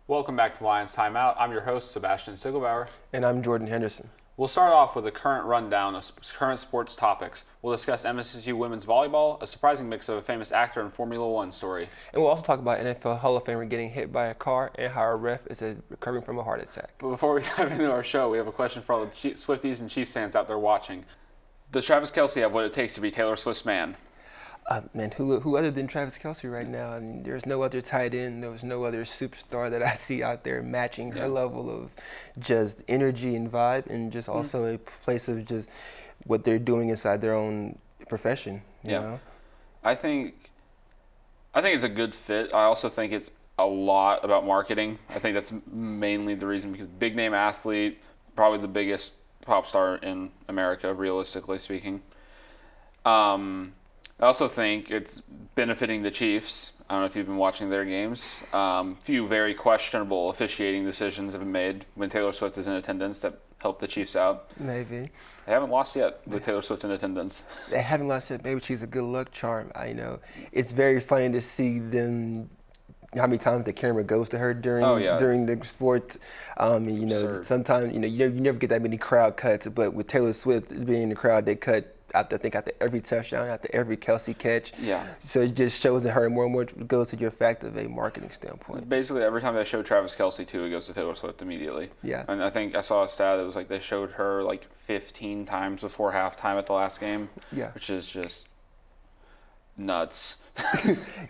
Welcome back to Lions Timeout. I'm your host, Sebastian Sigelbauer. And I'm Jordan Henderson. We'll start off with a current rundown of current sports topics. We'll discuss MSSU women's volleyball, a surprising mix of a famous actor and Formula One story. And we'll also talk about NFL Hall of Famer getting hit by a car and how a ref is recovering from a heart attack. But before we dive into our show, we have a question for all the Swifties and Chiefs fans out there watching. Does Travis Kelce have what it takes to be Taylor Swift's man? Man, who other than Travis Kelce right now? I mean, there's no other tight end. There's no other superstar that I see out there matching her level of just energy and vibe, and just also a place of just what they're doing inside their own profession. You know? I think it's a good fit. I also think it's a lot about marketing. I think that's mainly the reason, because big name athlete, probably the biggest pop star in America, realistically speaking. I also think it's benefiting the Chiefs. I don't know if you've been watching their games. Few very questionable officiating decisions have been made when Taylor Swift is in attendance that help the Chiefs out. Maybe. They haven't lost yet with Taylor Swift in attendance. They haven't lost yet. Maybe she's a good luck charm. I know. It's very funny to see them. How many times the camera goes to her during the sport. Sometimes you never get that many crowd cuts, but with Taylor Swift being in the crowd, they cut. After every touchdown, after every Kelce catch. Yeah. So it just shows that her and more goes to your fact of a marketing standpoint. Basically, every time they show Travis Kelce too, it goes to Taylor Swift immediately. Yeah. And I think I saw a stat that was like they showed her like 15 times before halftime at the last game. Yeah. Which is just nuts.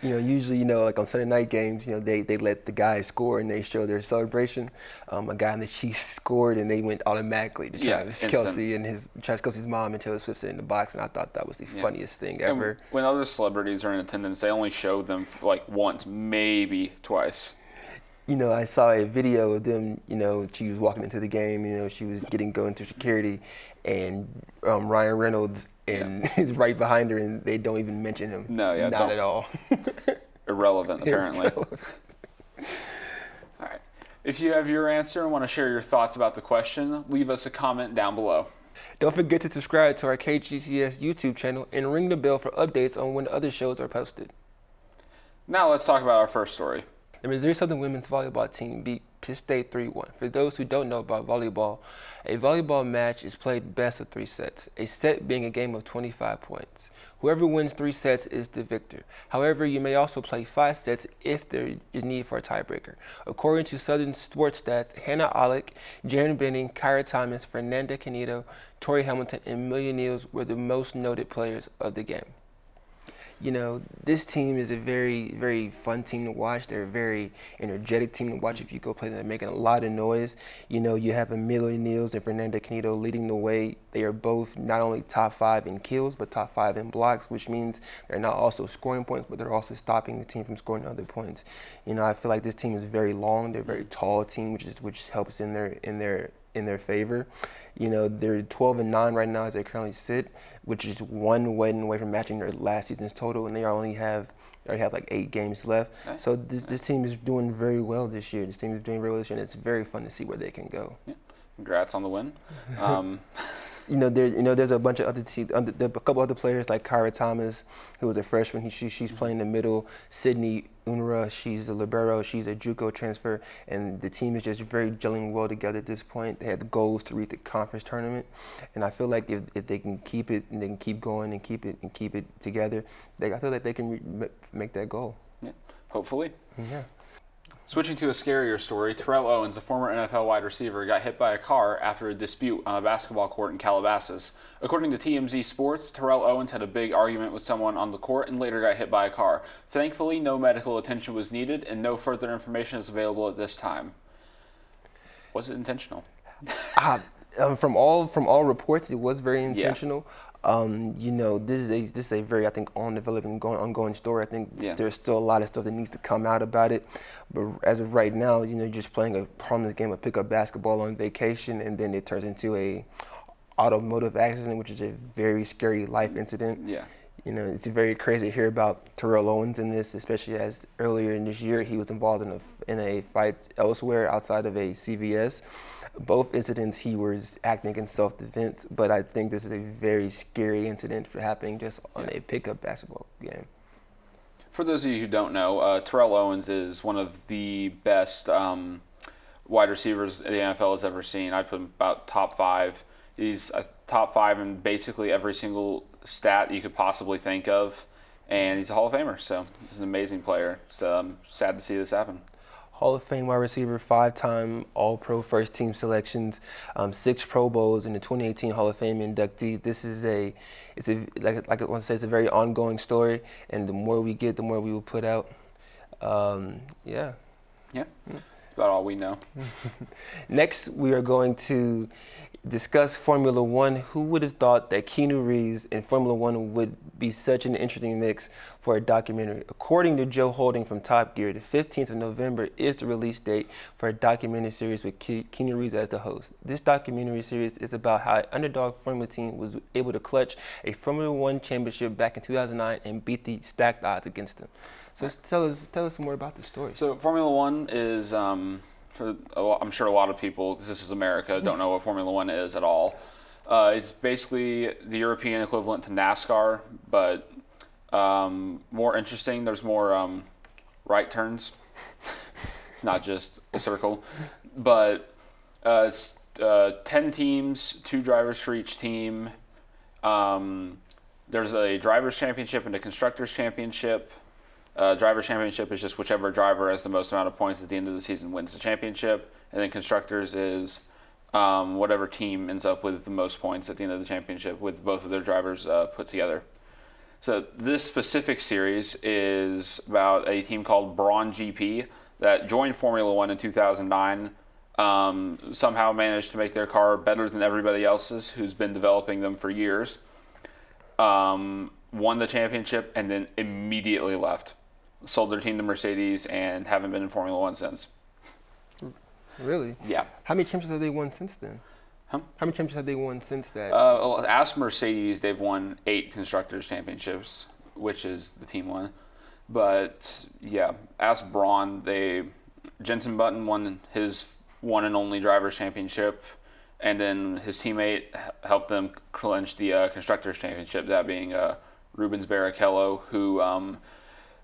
Usually, like on Sunday night games, they let the guys score and they show their celebration. A guy in the Chiefs scored and they went automatically to Travis Kelce and Travis Kelce's mom and Taylor Swift sitting in the box, and I thought that was the funniest thing ever. And when other celebrities are in attendance, they only showed them like once, maybe twice. I saw a video of them, she was walking into the game, she was going through security, and Ryan Reynolds is right behind her, and they don't even mention him. No, not at all. Irrelevant, apparently. All right. If you have your answer and want to share your thoughts about the question, leave us a comment down below. Don't forget to subscribe to our KGCS YouTube channel and ring the bell for updates on when other shows are posted. Now let's talk about our first story. The Missouri Southern women's volleyball team beat Pitt State 3-1. For those who don't know about volleyball, a volleyball match is played best of 3 sets, a set being a game of 25 points. Whoever wins 3 sets is the victor. However, you may also play 5 sets if there is need for a tiebreaker. According to Southern Sports Stats, Hannah Olick, Jaren Benning, Kyra Thomas, Fernanda Canedo, Tori Hamilton, and Amelia Niels were the most noted players of the game. This team is a very, very fun team to watch. They're a very energetic team to watch. If you go play them, they're making a lot of noise. You have Amelia Niels and Fernanda Canedo leading the way. They are both not only top 5 in kills, but top 5 in blocks, which means they're not also scoring points, but they're also stopping the team from scoring other points. I feel like this team is very long. They're a very tall team, which helps in their favor. They're 12-9 right now as they currently sit, which is one win away from matching their last season's total, and they already have like 8 games left. Nice. So this team is doing very well this year. This team is doing very well this year, and it's very fun to see where they can go. Yeah. Congrats on the win. There's a bunch of other teams, a couple other players like Kyra Thomas, who was a freshman. She's playing the middle. Sydney Unruh, she's a libero. She's a JUCO transfer, and the team is just very gelling well together at this point. They have goals to reach the conference tournament, and I feel like if they can keep it and they can keep going and keep it together, I feel like they can make that goal. Yeah, hopefully. Yeah. Switching to a scarier story, Terrell Owens, a former NFL wide receiver, got hit by a car after a dispute on a basketball court in Calabasas. According to TMZ Sports, Terrell Owens had a big argument with someone on the court and later got hit by a car. Thankfully, no medical attention was needed and no further information is available at this time. Was it intentional? From all reports, it was very intentional. This is a very, I think, ongoing story. I think there's still a lot of stuff that needs to come out about it. But as of right now, just playing a harmless game of pickup basketball on vacation, and then it turns into a automotive accident, which is a very scary life incident. Yeah. It's very crazy to hear about Terrell Owens in this, especially as earlier in this year he was involved in a fight elsewhere outside of a CVS. Both incidents he was acting in self-defense, but I think this is a very scary incident for happening just on a pickup basketball game. For those of you who don't know, Terrell Owens is one of the best wide receivers the NFL has ever seen. I'd put him about top 5. He's a top 5 in basically every single stat you could possibly think of, and he's a Hall of Famer. So he's an amazing player. So I'm sad to see this happen. Hall of Fame wide receiver, 5-time All-Pro first team selections, 6 Pro Bowls, and the 2018 Hall of Fame inductee. This is like I want to say, it's a very ongoing story, and the more we get, the more we will put out. Yeah. Yeah, that's about all we know. Next, we are going to discuss Formula One. Who would have thought that Keanu Reeves and Formula One would be such an interesting mix for a documentary? According to Joe Holding from Top Gear, the 15th of November is the release date for a documentary series with Keanu Reeves as the host. This documentary series is about how an underdog Formula team was able to clutch a Formula One championship back in 2009 and beat the stacked odds against them. So tell us more about the story. So Formula One is, I'm sure a lot of people, this is America, don't know what Formula One is at all. It's basically the European equivalent to NASCAR, but more interesting. There's more right turns. It's not just a circle. But it's 10 teams, 2 drivers for each team. There's a driver's championship and a constructor's championship. Driver's championship is just whichever driver has the most amount of points at the end of the season wins the championship. And then constructors is whatever team ends up with the most points at the end of the championship with both of their drivers put together. So this specific series is about a team called Brawn GP that joined Formula One in 2009, somehow managed to make their car better than everybody else's who's been developing them for years, won the championship, and then immediately left. Sold their team to Mercedes and haven't been in Formula One since. Really? Yeah. How many championships have they won since then? Huh? How many championships have they won since that? Ask Mercedes, they've won 8 constructors championships, which is the team one. But yeah, ask Braun, Jensen Button won his one and only drivers championship, and then his teammate helped them clinch the constructors championship, that being Rubens Barrichello, who,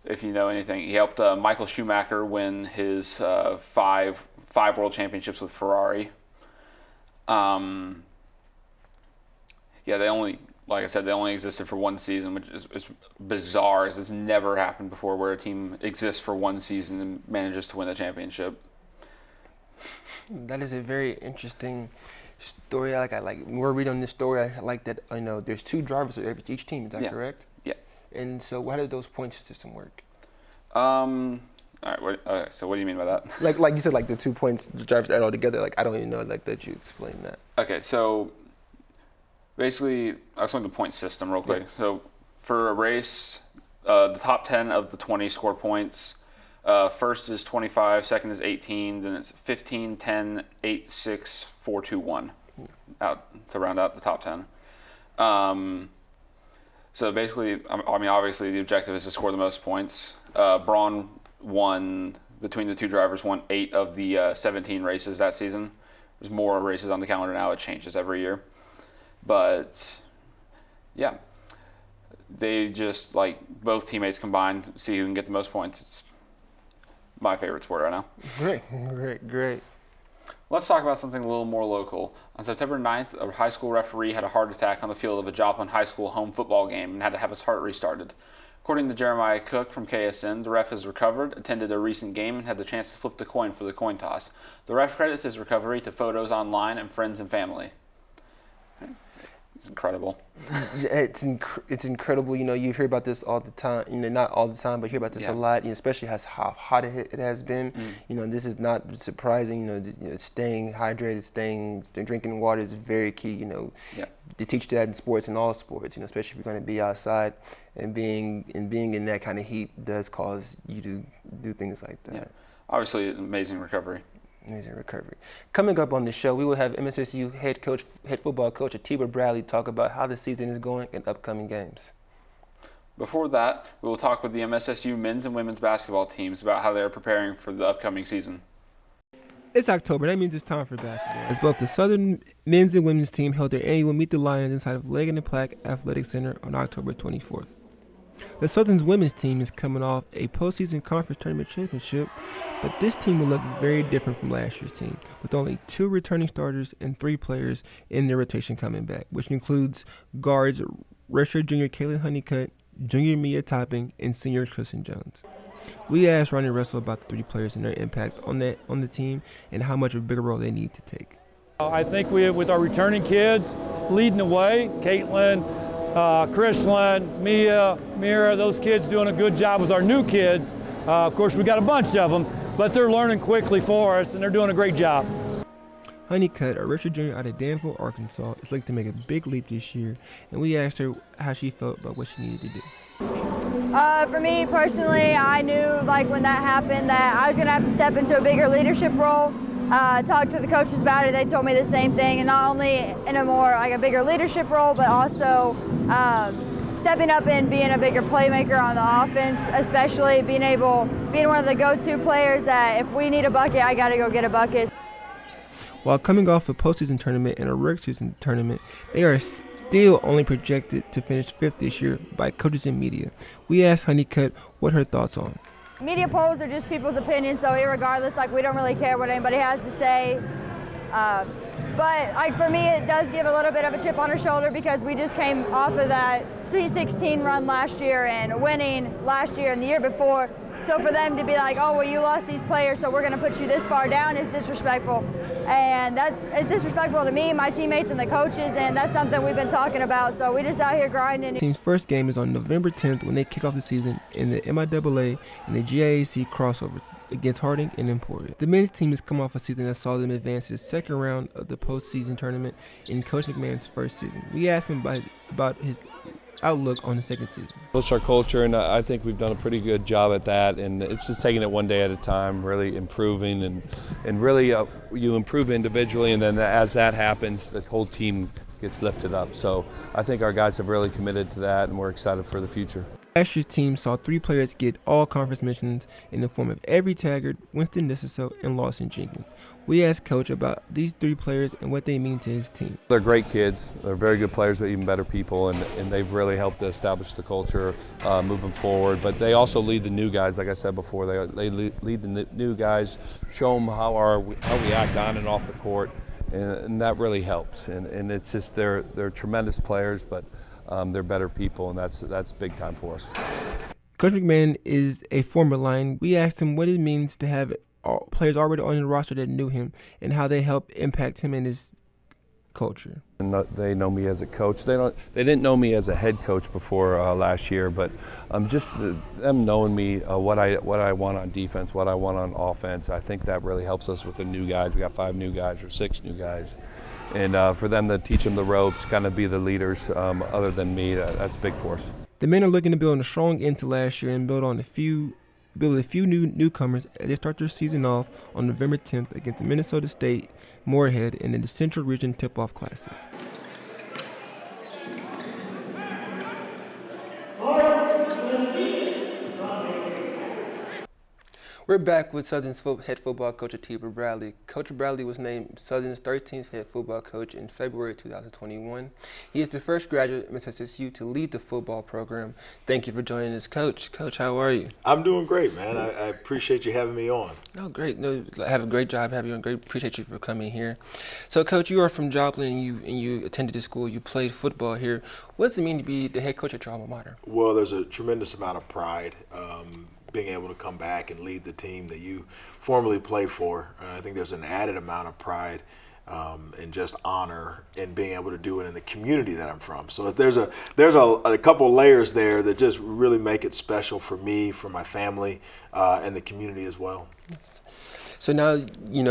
if you know anything, he helped Michael Schumacher win his 5 world championships with Ferrari. Yeah, like I said, they only existed for one season, which is bizarre, as it's never happened before where a team exists for one season and manages to win the championship. That is a very interesting story. I like when we're reading this story, I like that, there's 2 drivers for each team. Is that correct? Yeah. And so how did those point system work? All right. So what do you mean by that? Like you said, like the 2 points, the drivers add all together. Like I don't even know that you explained that. Okay, so basically, I'll explain the point system real quick. Yeah. So for a race, the top 10 of the 20 score points. First is 25, second is 18, then it's 15, 10, 8, 6, 4, 2, 1. Out to round out the top 10. So basically, obviously the objective is to score the most points. Braun won, between the 2 drivers, won 8 of the 17 races that season. There's more races on the calendar now. It changes every year. But, yeah. They just, both teammates combined, see who can get the most points. It's my favorite sport right now. Great. Let's talk about something a little more local. On September 9th, a high school referee had a heart attack on the field of a Joplin High School home football game and had to have his heart restarted. According to Jeremiah Cook from KSN, the ref has recovered, attended a recent game, and had the chance to flip the coin for the coin toss. The ref credits his recovery to photos online and friends and family. It's incredible. It's incredible. You hear about this all the time. Not all the time, but you hear about this a lot. Especially how hot it has been. This is not surprising. Staying hydrated, drinking water is very key. To teach that in sports and all sports. Especially if you're going to be outside, and being in that kind of heat does cause you to do things like that. Yeah. Obviously, an amazing recovery. Amazing recovery. Coming up on the show, we will have MSSU head football coach Atiba Bradley talk about how the season is going and upcoming games. Before that, we will talk with the MSSU men's and women's basketball teams about how they are preparing for the upcoming season. It's October. That means it's time for basketball. As both the Southern men's and women's team held their annual Meet the Lions inside of Leg and Plaque Athletic Center on October 24th. The Southern's women's team is coming off a postseason conference tournament championship, but this team will look very different from last year's team, with only 2 returning starters and 3 players in their rotation coming back, which includes guards redshirt junior Kaylin Honeycutt, junior Mia Topping, and senior Kristen Jones. We asked Ronnie Russell about the 3 players and their impact on the team and how much of a bigger role they need to take. I think with our returning kids leading the way, Caitlin, Chrislyn, Mia, Mira, those kids doing a good job with our new kids. Of course, we got a bunch of them, but they're learning quickly for us, and they're doing a great job. Honeycutt, a Richard Jr. out of Danville, Arkansas, is looking to make a big leap this year, and we asked her how she felt about what she needed to do. For me personally, I knew when that happened that I was going to have to step into a bigger leadership role. Talked to the coaches about it. They told me the same thing, and not only in a more a bigger leadership role, but also stepping up and being a bigger playmaker on the offense, especially being one of the go-to players that if we need a bucket, I got to go get a bucket. While coming off a postseason tournament and a regular season tournament, they are still only projected to finish 5th this year by coaches and media. We asked Honeycutt what her thoughts on. Media polls are just people's opinions, so irregardless, we don't really care what anybody has to say. But for me, it does give a little bit of a chip on her shoulder because we just came off of that Sweet 16 run last year and winning last year and the year before. So for them to be like, oh, well, you lost these players, so we're going to put you this far down is disrespectful. And it's disrespectful to me, my teammates, and the coaches, and that's something we've been talking about. So we just out here grinding. The team's first game is on November 10th when they kick off the season in the MIAA and the GIAC crossover against Harding and Emporia. The men's team has come off a season that saw them advance to the second round of the postseason tournament in Coach McMahon's first season. We asked him about his outlook on the second season. It's our culture, and I think we've done a pretty good job at that, and it's just taking it one day at a time, really improving, and really you improve individually, and then as that happens, the whole team gets lifted up. So I think our guys have really committed to that, and we're excited for the future. Last year's team saw 3 players get all conference mentions in the form of Avery Taggart, Winston Nisseso, and Lawson Jenkins. We asked Coach about these 3 players and what they mean to his team. They're great kids. They're very good players, but even better people, and they've really helped to establish the culture moving forward. But they also lead the new guys, like I said before. They lead the new guys, show them how we act on and off the court, and that really helps. And it's just they're tremendous players, but they're better people, and that's big time for us. Coach McMahon is a former Lion. We asked him what it means to have players already on the roster that knew him and how they help impact him and his culture. And they know me as a coach. They didn't know me as a head coach before last year, but just them knowing me, what I want on defense, what I want on offense. I think that really helps us with the new guys. We got 5 new guys or 6 new guys. And for them to teach them the ropes, kind of be the leaders other than me, that's big for us. The men are looking to build a strong end to last year and build a few newcomers as they start their season off on November 10th against the Minnesota State Moorhead in the Central Region Tip-Off Classic. We're back with Southern's head football coach, Atiba Bradley. Coach Bradley was named Southern's 13th head football coach in February 2021. He is the first graduate of SSU to lead the football program. Thank you for joining us, Coach. Coach, how are you? I'm doing great, man. I appreciate you having me on. No, great. No, I have a great job having you on. Great. Appreciate you for coming here. So, Coach, you are from Joplin, and you attended the school. You played football here. What does it mean to be the head coach at your alma mater? Well, there's a tremendous amount of pride. Being able to come back and lead the team that you formerly played for. I think there's an added amount of pride and just honor in being able to do it in the community that I'm from. So there's a couple layers there that just really make it special for me, for my family, and the community as well. So now,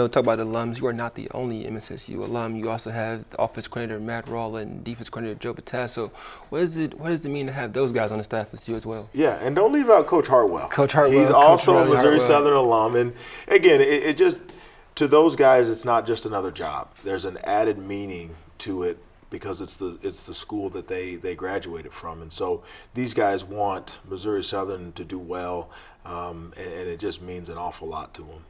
talk about alums. You are not the only MSSU alum. You also have the offense coordinator, Matt Rawlin, and defense coordinator, Joe Batasso. What does it mean to have those guys on the staff with you as well? Yeah, and don't leave out Coach Hartwell. Coach Hartwell. He's also a Missouri Southern alum. And again, it just, to those guys, it's not just another job. There's an added meaning to it because it's the school that they graduated from. And so these guys want Missouri Southern to do well, and it just means an awful lot to them.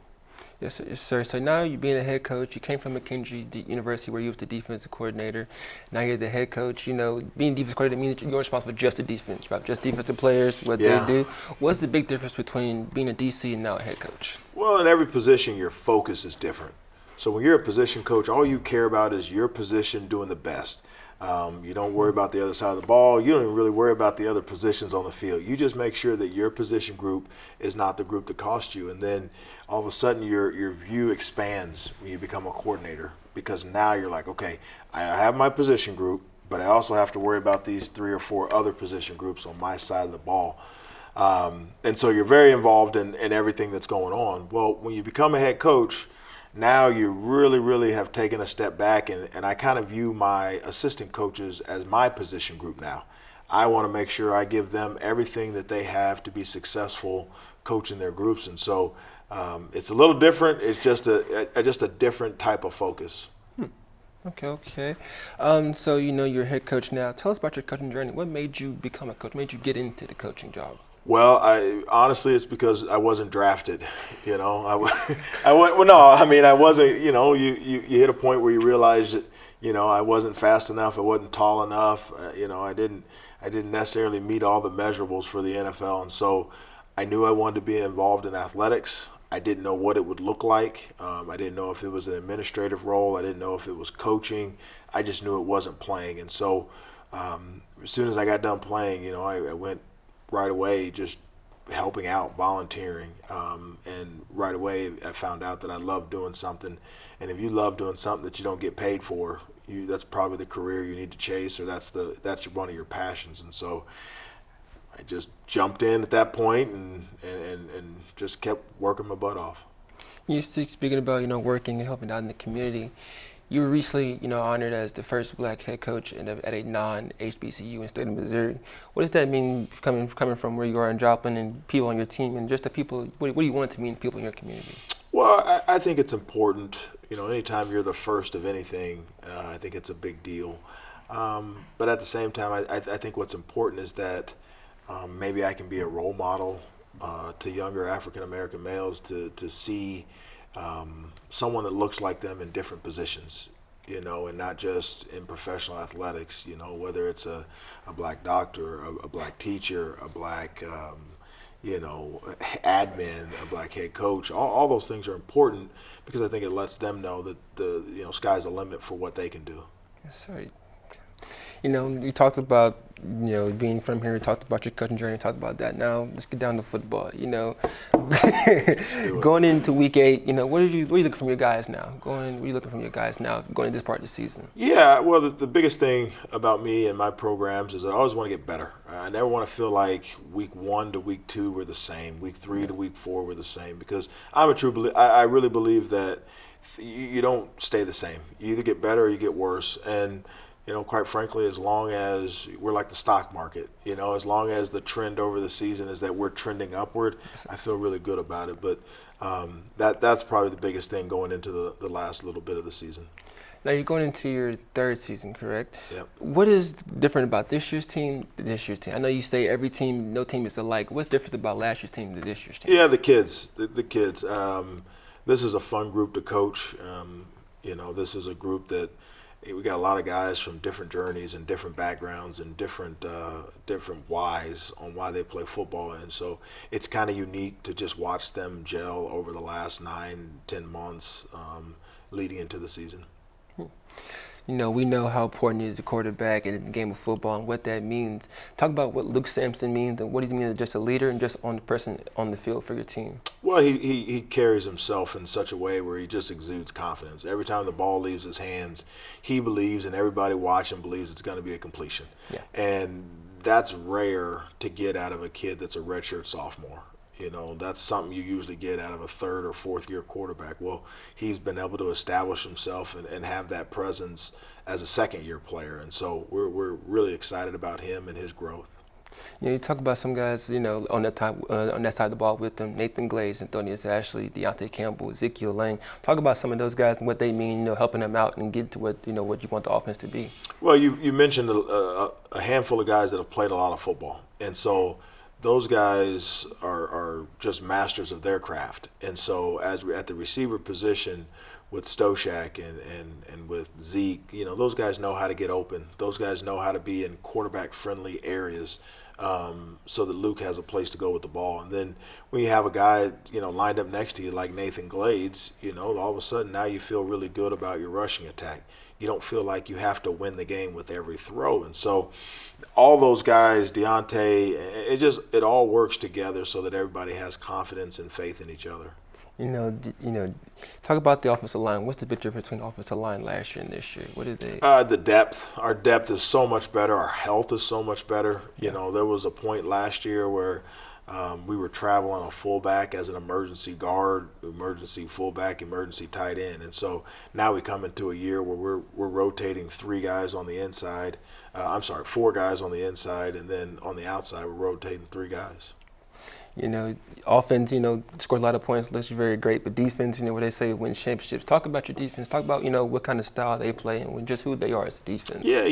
Yes, sir. Yes, sir. So now you're being a head coach. You came from McKendree University where you was the defensive coordinator. Now you're the head coach. You know, being defensive coordinator means you're responsible for just the defense, right? Just defensive players, what Yeah. they do. What's the big difference between being a DC and now a head coach? Well, in every position, your focus is different. So when you're a position coach, all you care about is your position doing the best. You don't worry about the other side of the ball. You don't even really worry about the other positions on the field. You just make sure that your position group is not the group that cost you. And then all of a sudden your view expands when you become a coordinator, because now you're like, okay, I have my position group, but I also have to worry about these 3 or 4 other position groups on my side of the ball. And so you're very involved in everything that's going on. Well, when you become a head coach, now you really have taken a step back, and I kind of view my assistant coaches as my position group now. I want to make sure I give them everything that they have to be successful coaching their groups, and so it's a little different. It's just a different type of focus. Okay. So you know you're a head coach now. Tell us about your coaching journey. What made you become a coach? What made you get into the coaching job? Well, honestly, it's because I wasn't drafted. You know, I wasn't. You know, you hit a point where you realize that, you know, I wasn't fast enough. I wasn't tall enough. You know, I didn't necessarily meet all the measurables for the NFL, and so I knew I wanted to be involved in athletics. I didn't know what it would look like. I didn't know if it was an administrative role. I didn't know if it was coaching. I just knew it wasn't playing, and so as soon as I got done playing, you know, I went right away just helping out, volunteering, and right away I found out that I love doing something. And if you love doing something that you don't get paid for, that's probably the career you need to chase, or that's one of your passions. And so I just jumped in at that point and just kept working my butt off. You speaking about, you know, working and helping out in the community. You were recently, you know, honored as the first black head coach at a non-HBCU in the state of Missouri. What does that mean coming from where you are in Joplin and people on your team, and just the people? What do you want it to mean to people in your community? Well, I think it's important. You know, anytime you're the first of anything, I think it's a big deal. But at the same time, I think what's important is that maybe I can be a role model to younger African American males to see someone that looks like them in different positions, you know, and not just in professional athletics, you know, whether it's a black doctor, a black teacher, a black, you know, admin, a black head coach. All those things are important because I think it lets them know that you know, sky's the limit for what they can do. Yes, sir. You know, you talked about, you know, being from here, talked about your coaching journey, talked about that. Now let's get down to football. You know, going into week 8, you know, what are you looking from your guys now? What are you looking from your guys now going into this part of the season? Yeah, well, the biggest thing about me and my programs is I always want to get better. I never want to feel like week 1 to week 2 were the same, week 3 to week 4 were the same, because I really believe that you don't stay the same. You either get better or you get worse. And you know, quite frankly, as long as we're like the stock market, you know, as long as the trend over the season is that we're trending upward, I feel really good about it. But that's probably the biggest thing going into the last little bit of the season. Now you're going into your 3rd season, correct? Yep. What is different about this year's team to this year's team? I know you say every team, no team is alike. What's different about last year's team to this year's team? Yeah, the kids. The kids. This is a fun group to coach. You know, this is a group that we got a lot of guys from different journeys and different backgrounds and different whys on why they play football, and so it's kind of unique to just watch them gel over the last 9-10 months leading into the season. You know, we know how important he is the quarterback in the game of football and what that means. Talk about what Luke Sampson means and what does he mean as just a leader and just on the person on the field for your team. Well, he carries himself in such a way where he just exudes confidence. Every time the ball leaves his hands, he believes, and everybody watching believes it's going to be a completion. Yeah. And that's rare to get out of a kid that's a redshirt sophomore. You know, that's something you usually get out of a 3rd or 4th year quarterback. Well, he's been able to establish himself and have that presence as a 2nd year player. And so we're really excited about him and his growth. You know, you talk about some guys, you know, on that side of the ball with them, Nathan Glaze, Anthonius Ashley, Deontay Campbell, Ezekiel Lang. Talk about some of those guys and what they mean, you know, helping them out and get to what you want the offense to be. Well, you mentioned a handful of guys that have played a lot of football. And so those guys are just masters of their craft. And so as we at the receiver position with Stoshak and with Zeke, those guys know how to get open. Those guys know how to be in quarterback-friendly areas, so that Luke has a place to go with the ball. And then when you have a guy, lined up next to you like Nathan Glades, all of a sudden now you feel really good about your rushing attack. You don't feel like you have to win the game with every throw. And so all those guys, Deontay, it all works together so that everybody has confidence and faith in each other. Talk about the offensive line. What's the big difference between the offensive line last year and this year? What did they? The depth. Our depth is so much better. Our health is so much better. Yeah. There was a point last year where we were traveling a fullback as an emergency guard, emergency fullback, emergency tight end, and so now we come into a year where we're rotating 4 guys on the inside, and then on the outside we're rotating 3 guys. Offense, scored a lot of points, looks very great, but defense, what they say wins championships. Talk about your defense. Talk about, what kind of style they play and just who they are as a defense. Yeah,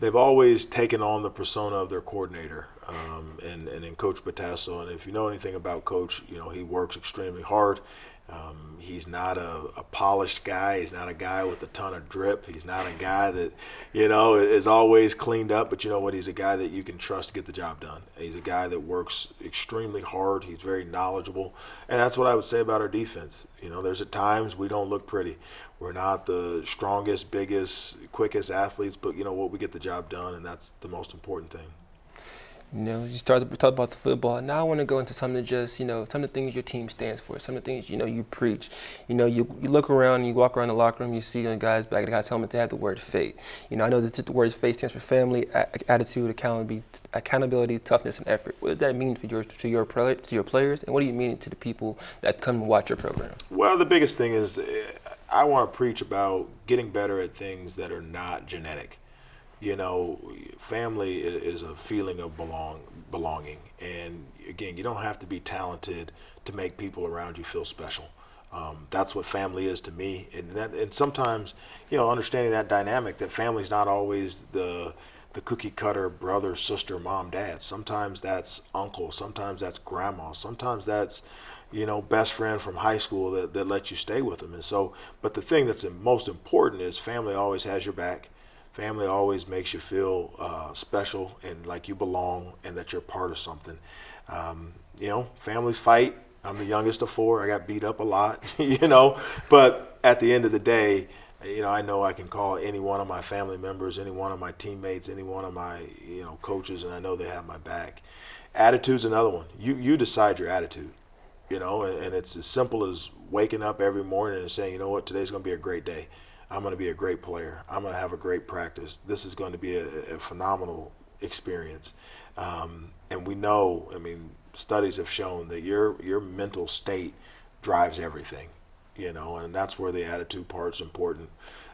they've always taken on the persona of their coordinator, and in Coach Batasso. And if you know anything about Coach, he works extremely hard. He's not a polished guy. He's not a guy with a ton of drip. He's not a guy that, is always cleaned up. But you know what? He's a guy that you can trust to get the job done. He's a guy that works extremely hard. He's very knowledgeable. And that's what I would say about our defense. There's at times we don't look pretty. We're not the strongest, biggest, quickest athletes, but we get the job done, and that's the most important thing. You started to talk about the football. Now I want to go into some of some of the things your team stands for, some of the things, you preach. You look around, you walk around the locker room, you see the guys back of the guy's helmet, they have the word faith. I know that the word faith stands for family, attitude, accountability, toughness, and effort. What does that mean to your players, and what do you mean to the people that come and watch your program? Well, the biggest thing is I want to preach about getting better at things that are not genetic. Family is a feeling of belonging. And again, you don't have to be talented to make people around you feel special. That's what family is to me. And sometimes, understanding that dynamic, that family's not always the cookie cutter brother, sister, mom, dad. Sometimes that's uncle. Sometimes that's grandma. Sometimes that's, best friend from high school that lets you stay with them. And so, but the thing that's most important is family always has your back. Family always makes you feel special and like you belong and that you're part of something. Families fight. I'm the youngest of 4. I got beat up a lot, But at the end of the day, I know I can call any one of my family members, any one of my teammates, any one of my, coaches, and I know they have my back. Attitude's another one. You decide your attitude, and it's as simple as waking up every morning and saying, what, today's going to be a great day. I'm going to be a great player. I'm going to have a great practice. This is going to be a phenomenal experience. And we know, studies have shown that your mental state drives everything, and that's where the attitude part's important.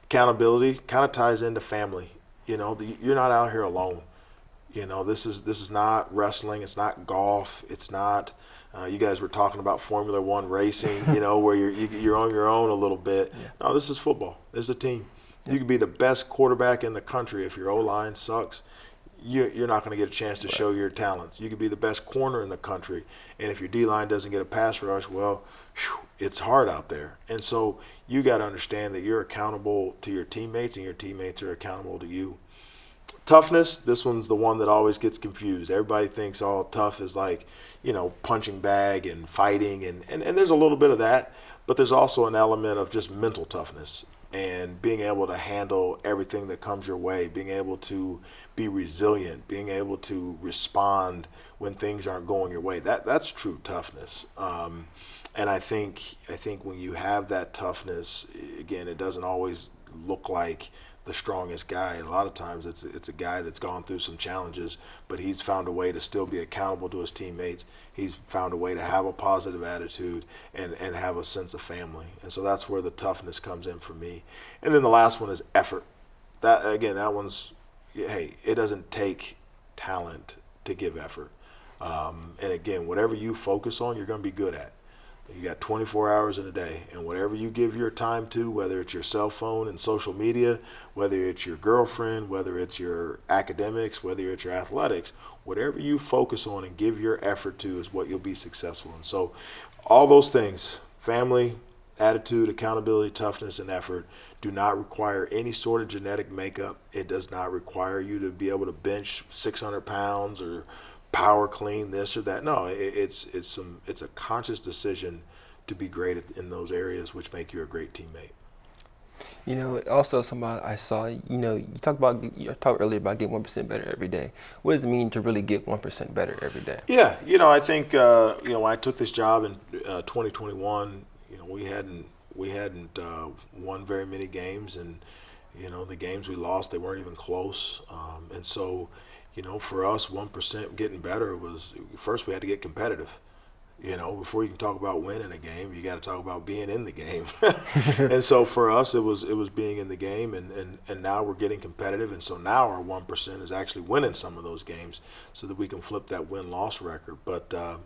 Accountability kind of ties into family. You're not out here alone. This is not wrestling. It's not golf. It's not. You guys were talking about Formula One racing, where you're on your own a little bit. Yeah. No, this is football. This is a team. Yeah. You could be the best quarterback in the country. If your O-line sucks, you're not going to get a chance to show your talents. You could be the best corner in the country, and if your D-line doesn't get a pass rush, well, it's hard out there. And so you got to understand that you're accountable to your teammates, and your teammates are accountable to you. Toughness, this one's the one that always gets confused. Everybody thinks all tough is like, punching bag and fighting, and there's a little bit of that, but there's also an element of just mental toughness and being able to handle everything that comes your way, being able to be resilient, being able to respond when things aren't going your way. That's true toughness. And I think when you have that toughness, again, it doesn't always look like the strongest guy. A lot of times it's a guy that's gone through some challenges, but he's found a way to still be accountable to his teammates. He's found a way to have a positive attitude and have a sense of family. And so that's where the toughness comes in for me. And then the last one is effort. That one's, hey, it doesn't take talent to give effort. And again, whatever you focus on, you're going to be good at. You got 24 hours in a day, and whatever you give your time to, whether it's your cell phone and social media, whether it's your girlfriend, whether it's your academics, whether it's your athletics, whatever you focus on and give your effort to is what you'll be successful in. So all those things, family, attitude, accountability, toughness, and effort, do not require any sort of genetic makeup. It does not require you to be able to bench 600 pounds or power clean this or that. No, it's a conscious decision to be great in those areas, which make you a great teammate. You know, also somebody I saw, you know, you talked earlier about getting 1% better every day. What does it mean to really get 1% better every day? Yeah, you know, I think when I took this job in 2021, you know, we hadn't won very many games, and you know, the games we lost, they weren't even close, and so. You know, for us, 1% getting better was, first we had to get competitive. You know, before you can talk about winning a game, you got to talk about being in the game. And so for us, it was being in the game, and now we're getting competitive. And so now our 1% is actually winning some of those games so that we can flip that win-loss record. But the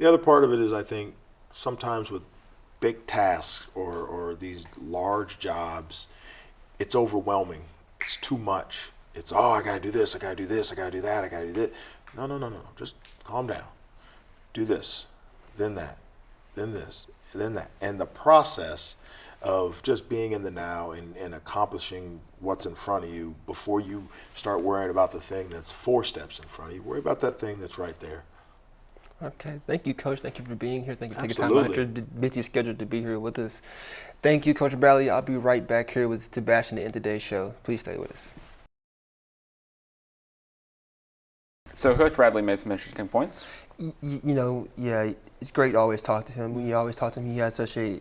other part of it is, I think, sometimes with big tasks or these large jobs, it's overwhelming. It's too much. It's, oh, I got to do this, I got to do this, I got to do that, I got to do this. No. Just calm down. Do this, then that, then this, then that. And the process of just being in the now and accomplishing what's in front of you before you start worrying about the thing that's 4 steps in front of you. Worry about that thing that's right there. Okay. Thank you, Coach. Thank you for being here. Thank you for taking time Absolutely. out of your busy schedule to be here with us. Thank you, Coach Bradley. I'll be right back here with Sebastian to end today's show. Please stay with us. So Coach Bradley made some interesting points. You know, yeah, it's great to always talk to him. We always talk to him. He has such a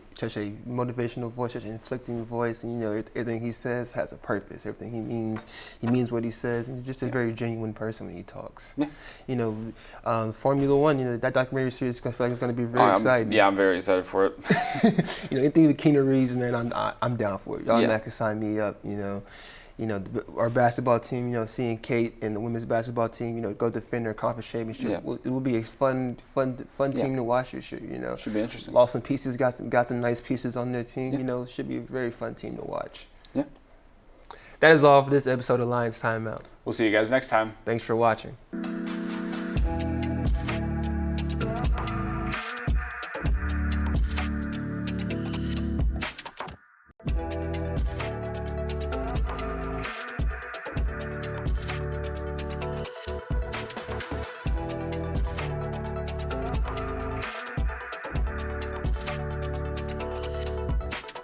motivational voice, such an inflicting voice. And, you know, everything he says has a purpose. Everything he means what he says. And he's just a very genuine person when he talks. Yeah. You know, Formula One, you know, that documentary series, I feel like it's going to be very exciting. Yeah, I'm very excited for it. You know, anything with Keanu Reeves, man, I'm down for it. Y'all Yeah. can sign me up, you know. You know, our basketball team, you know, seeing Kate and the women's basketball team, you know, go defend their conference championship. Yeah. It will be a fun team to watch this year, you know. Should be interesting. Lost some pieces, got some nice pieces on their team, Yeah. you know. Should be a very fun team to watch. Yeah. That is all for this episode of Lions Timeout. We'll see you guys next time. Thanks for watching.